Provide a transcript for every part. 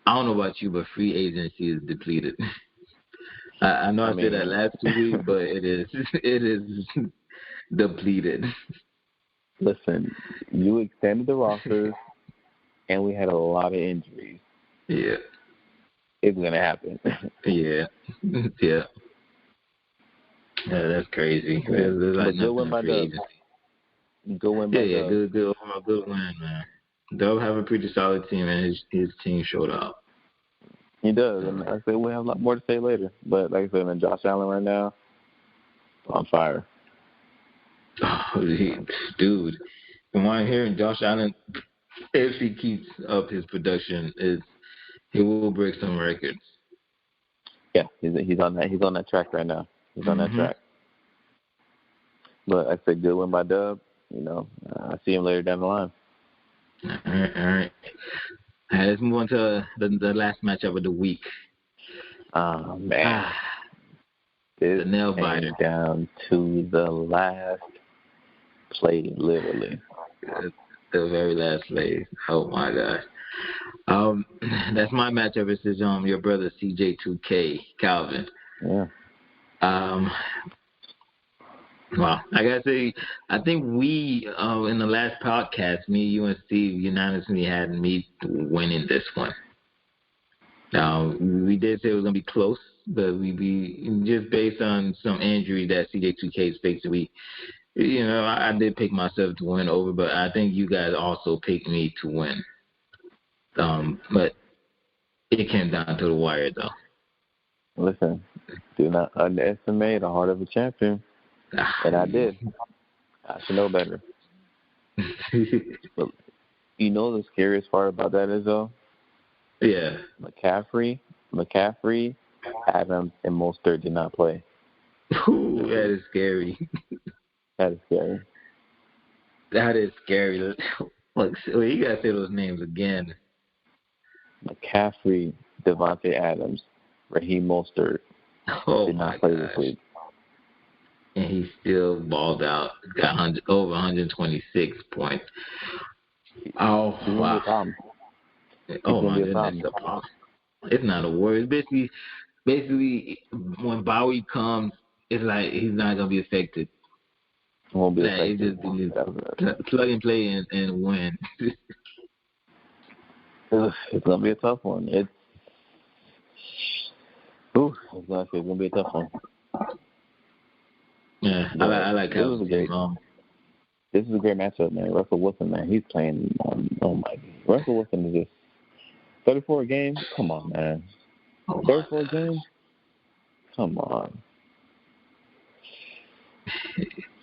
I don't know about you, but free agency is depleted. I know I I said mean, that last 2 weeks, but it is it is depleted. listen, you extended the rosters, and we had a lot of injuries. Yeah, It's gonna happen. yeah, yeah. Yeah, that's crazy. There's like But good nothing win in by free Dub. agency. Good win Yeah, by yeah, Dub. good overall, good win, man. They'll have a pretty solid team, and his team showed up. He does, and like I said, we'll have a lot more to say later. But like I said, man, Josh Allen right now on fire. Oh, dude, from what I'm hearing, Josh Allen, if he keeps up his production, is he will break some records. Yeah, he's on that track right now. He's on that Mm-hmm. track. But like I said, good win by Dub. I see him later down the line. All right, all right. All right, let's move on to the last matchup of the week. Oh man, Ah, this the nail biter. came down to the last play, literally. The very last play. Oh my gosh. That's my matchup versus your brother CJ2K Calvin. Yeah. Um, well, I gotta say, I think we in the last podcast, me, you, and Steve unanimously had me winning this one. Now we did say it was gonna be close, but we just based on some injury that CJ2K is facing, I did pick myself to win over, but I think you guys also picked me to win. But it came down to the wire, though. Listen, do not underestimate the heart of a champion, and I did. I should know better. But you know the scariest part about that is though, Yeah. McCaffrey, Adams, and Mostert did not play. Ooh, that is scary. That is scary. That is scary. Look, so you gotta say those names again. McCaffrey, Devontae Adams, Raheem Mostert Oh did my not play this gosh. week. And he still balled out. Got over 126 points. Oh He's gonna be a wow. problem. He's Oh gonna my be a goodness. problem. It's not a word. Basically, when Bowie comes, it's like he's not gonna be affected. It won't be Like it effective. just plug and play and win. It's gonna be a tough one. It's gonna be a tough one. Yeah, I like This how is a great. This is a great matchup, man. Russell Wilson, man, he's playing. Oh my God, Russell Wilson is just 34 games. Come on, man. 34 games. Come on.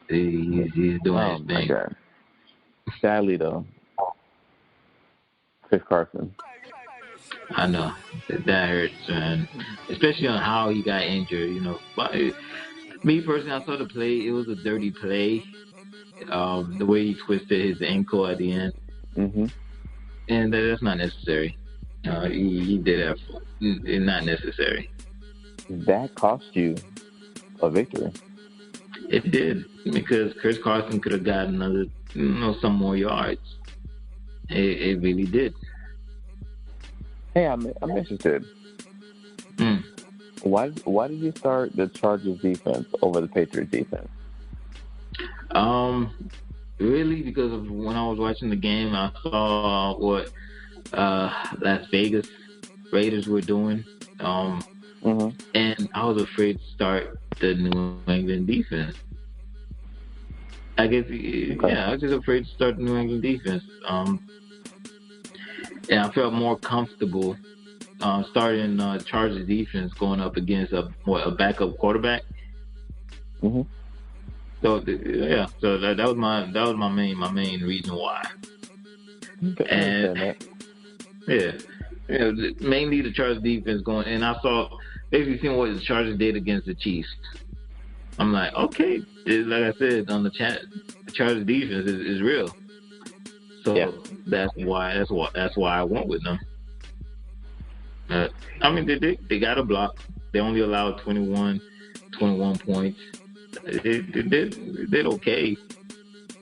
He's doing his thing. God. Sadly though, Chris Carson. I know that hurts, man. Especially on how he got injured. But me personally, I saw the play. It was a dirty play. The way he twisted his ankle at the end, Mhm. and that's not necessary. He did that. It's not necessary. That cost you a victory. It did because Chris Carson could have got another, some more yards. It really did. Hey, I'm interested. Mm. Why did you start the Chargers defense over the Patriots defense? Really, because of when I was watching the game, I saw what Las Vegas Raiders were doing, and I was afraid to start the New England defense. I guess, yeah, I was just afraid to start the New England defense. And I felt more comfortable starting Chargers defense going up against a backup quarterback. Mhm. So that was my main reason why. Okay, And yeah, mainly the Chargers defense going, and I saw basically seeing what the Chargers did against the Chiefs. I'm like, okay, like I said on the chat, the Chargers defense is real. So that's why I went with them. I mean, they got a block. They only allowed 21 points. They did okay.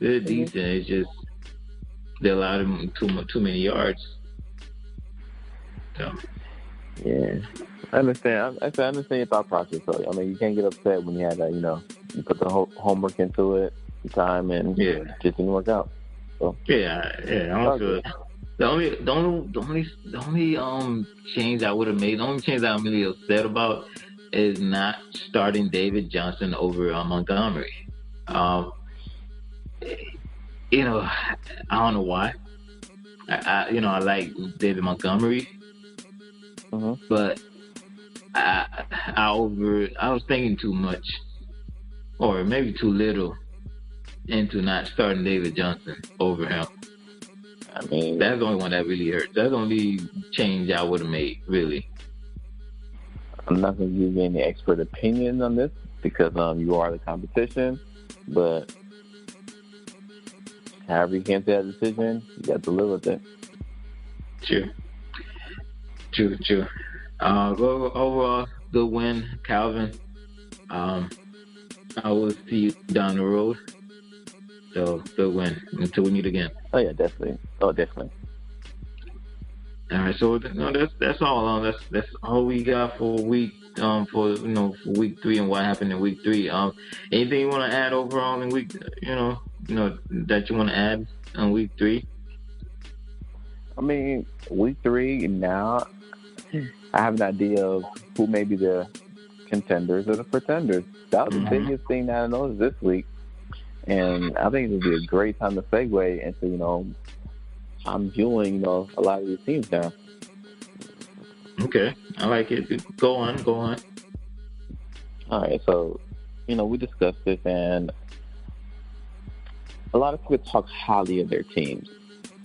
They're decent. It's just they allowed them too many yards. So. Yeah, I understand. I understand your thought process. So I mean, you can't get upset when you had that. You put the whole homework into it, the time, and Yeah. just didn't work out. So Yeah. it's all Also, good. the only change I would have made, the only change that I'm really upset about is not starting David Johnson over Montgomery. Um, you know, I don't know why. I like David Montgomery, Mm-hmm. but I, I was thinking too much, or maybe too little, into not starting David Johnson over him. I mean, That's the only one that really hurts. That's the only change I would have made, really. I'm not going to give you any expert opinion on this because you are the competition, but however you came to that decision, you got to live with it. True. True. Overall, good win, Calvin. Um, I will see you down the road. So good win until we meet again. Oh yeah, definitely. Oh, definitely. All right. So no, that's all. That's all we got for for week 3 and what happened in week 3. Anything you want to add overall in week that you want to add in week 3? I mean, week 3 now, I have an idea of who may be the contenders or the pretenders. That was the Mm-hmm. biggest thing that I noticed this week, and I think it would be a great time to segue into I'm viewing a lot of these teams now. Okay, I like it. Go on. All right, so we discussed this, and a lot of people talk highly of their teams.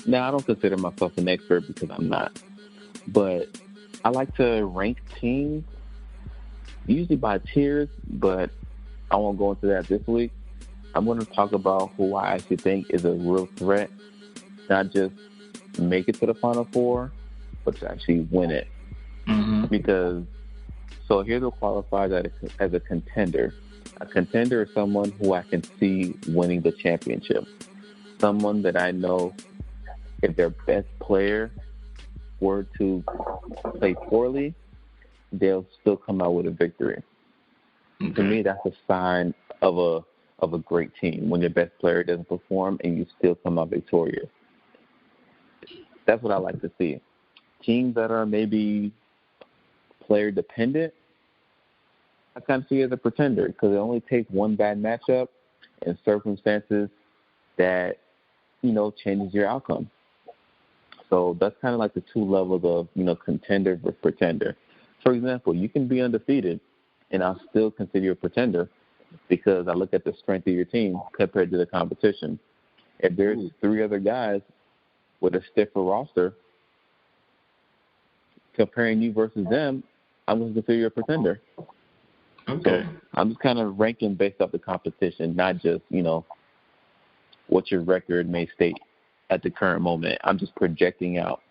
Now, I don't consider myself an expert because I'm not, but I like to rank teams usually by tiers, but I won't go into that this week. I'm going to talk about who I actually think is a real threat, not just make it to the Final Four, but to actually win it. Mm-hmm. Because, so here's what qualifies as a contender. A contender is someone who I can see winning the championship. Someone that I know if their best player were to play poorly, they'll still come out with a victory. Okay. To me, that's a sign of a great team when your best player doesn't perform and you still come out victorious. That's what I like to see. Teams that are maybe player dependent, I kind of see as a pretender because it only takes one bad matchup and circumstances that changes your outcome. So that's kind of like the two levels of contender versus pretender. For example, you can be undefeated, and I'll still consider you a pretender because I look at the strength of your team compared to the competition. If there's 3 other guys with a stiffer roster, comparing you versus them, I'm going to consider you a pretender. Okay. So I'm just kind of ranking based off the competition, not just, what your record may state at the current moment. I'm just projecting out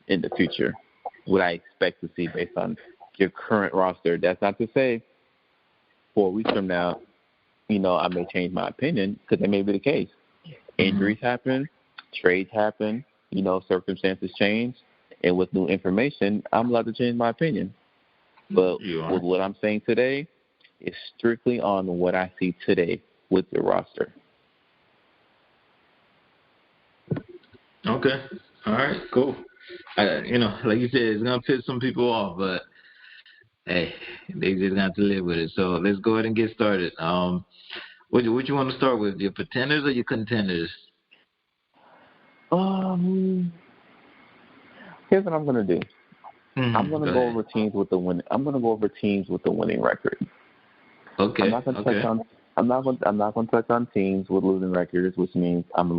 in the future what I expect to see based on your current roster. That's not to say 4 weeks from now, I may change my opinion because that may be the case. Injuries happen, trades happen, circumstances change, and with new information, I'm allowed to change my opinion. But with what I'm saying today, it's strictly on what I see today with your roster. Okay. All right. Cool. Like you said, it's gonna piss some people off, but hey, they just got to live with it. So let's go ahead and get started. What you want to start with? Your pretenders or your contenders? Here's what I'm gonna do. I'm Mm-hmm. gonna go over teams with the win. I'm gonna go over teams with the winning record. Okay. I'm not gonna touch on. I'm not going to touch on teams with losing records, which means I'm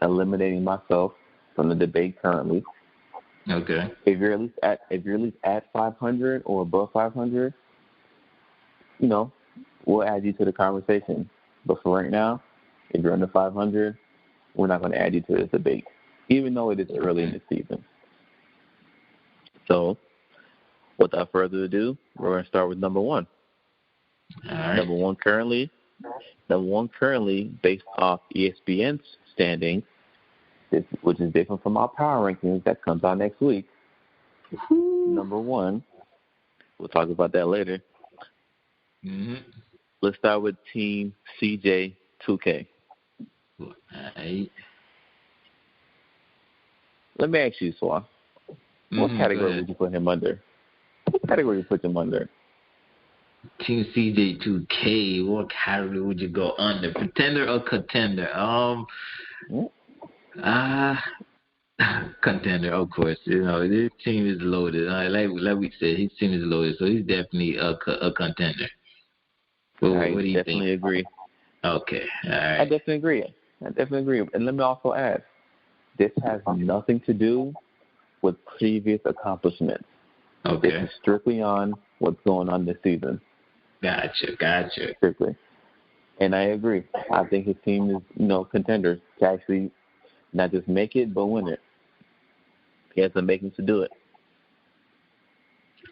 eliminating myself from the debate currently. Okay. If you're at least at 500 or above 500, we'll add you to the conversation. But for right now, if you're under 500, we're not going to add you to this debate, even though it is early in the season. So, without further ado, we're going to start with number 1. All right. Number one currently, based off ESPN's standings, which is different from our power rankings that comes out next week. Number one, we'll talk about that later. Mm-hmm. Let's start with Team CJ 2K. Right. Let me ask you, Swa. What category would you put him under? What category would you put him under? Team CJ2K, what category would you go under? Pretender or contender? Contender, of course. This team is loaded. Like we said, his team is loaded, so he's definitely a contender. What do you definitely think? Agree. Okay, all right. I definitely agree. And let me also add, this has nothing to do with previous accomplishments. Okay. This is strictly on what's going on this season. Gotcha. Strictly. And I agree. I think his team is, contenders to actually not just make it, but win it. He has the makings to do it.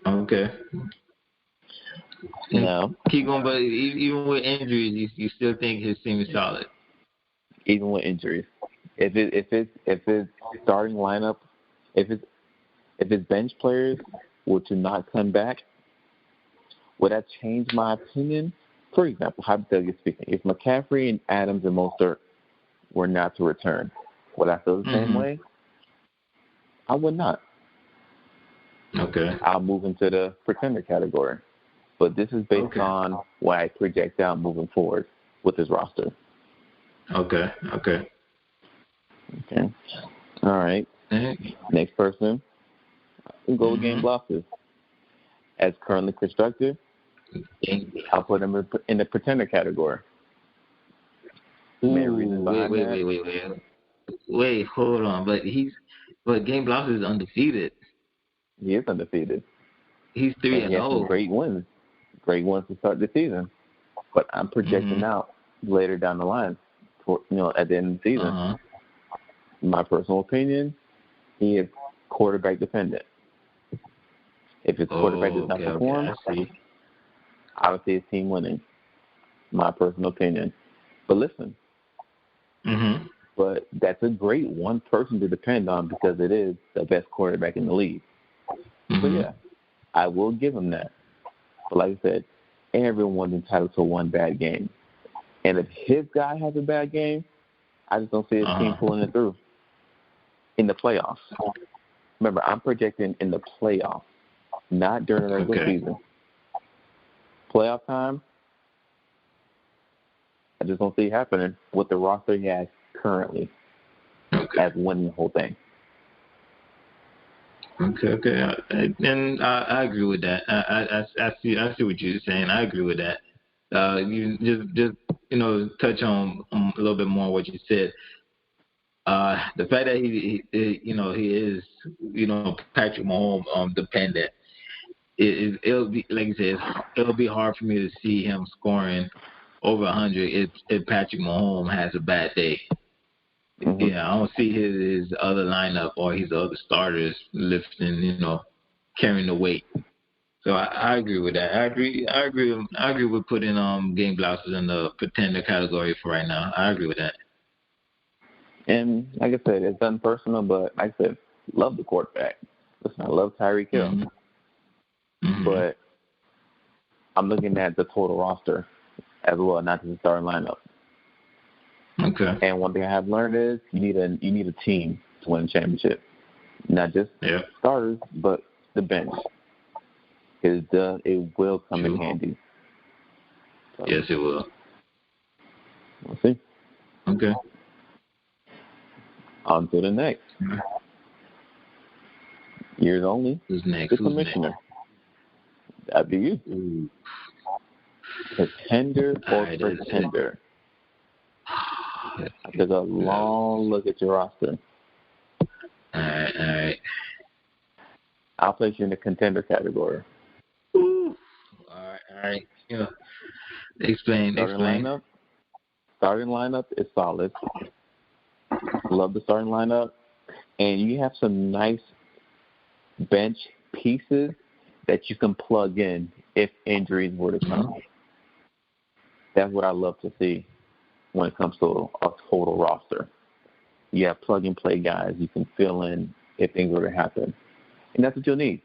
Okay. Now, keep going, but even with injuries, you still think his team is solid? Even with injuries. If it's starting lineup, if his bench players were to not come back, would that change my opinion? For example, hypothetically speaking, if McCaffrey and Adams and Mostert were not to return, would I feel the same way? I would not. Okay. I'll move into the pretender category. But this is based on what I project out moving forward with his roster. Okay. All right. Next person. We'll go with Game Losses. As currently constructed, I'll put him in the pretender category. Wait, hold on. But Game Losses is undefeated. He is undefeated. He's 3-0. He has some great wins to start the season. But I'm projecting out later down the line, at the end of the season. My personal opinion, he is quarterback dependent. If his quarterback does not perform, I would see his team winning. My personal opinion. But listen, but that's a great one person to depend on because it is the best quarterback in the league. So, yeah, I will give him that. But like I said, everyone's entitled to one bad game. And if his guy has a bad game, I just don't see his team pulling it through in the playoffs. Remember, I'm projecting in the playoffs, not during the regular season. Playoff time, I just don't see it happening with the roster he has currently as winning the whole thing. Okay. And I agree with that. I see what you're saying. I agree with that. You just touch on a little bit more what you said. The fact that he is Patrick Mahomes dependent. It'll be like you said. It'll be hard for me to see him scoring over 100 if Patrick Mahomes has a bad day. Yeah, I don't see his other lineup or his other starters lifting, carrying the weight. So I agree with that. I agree with putting Game Blouses in the pretender category for right now. I agree with that. And like I said, it's unpersonal, but like I said, love the quarterback. Listen, I love Tyreek Hill. But I'm looking at the total roster as well, not just the starting lineup. Okay. And one thing I have learned is you need a team to win a championship, not just starters, but the bench. Because it will come in handy. So, yes, it will. We'll see. Okay. On to the next. Years only. Who's next? The commissioner. That'd be you. Ooh. Contender or pretender? I took a long look at your roster. All right. I'll place you in the contender category. Ooh. All right. Explain. Starting lineup is solid. Love the starting lineup. And you have some nice bench pieces that you can plug in if injuries were to come. That's what I love to see when it comes to a total roster. You have plug-and-play guys you can fill in if things were to happen. And that's what you'll need.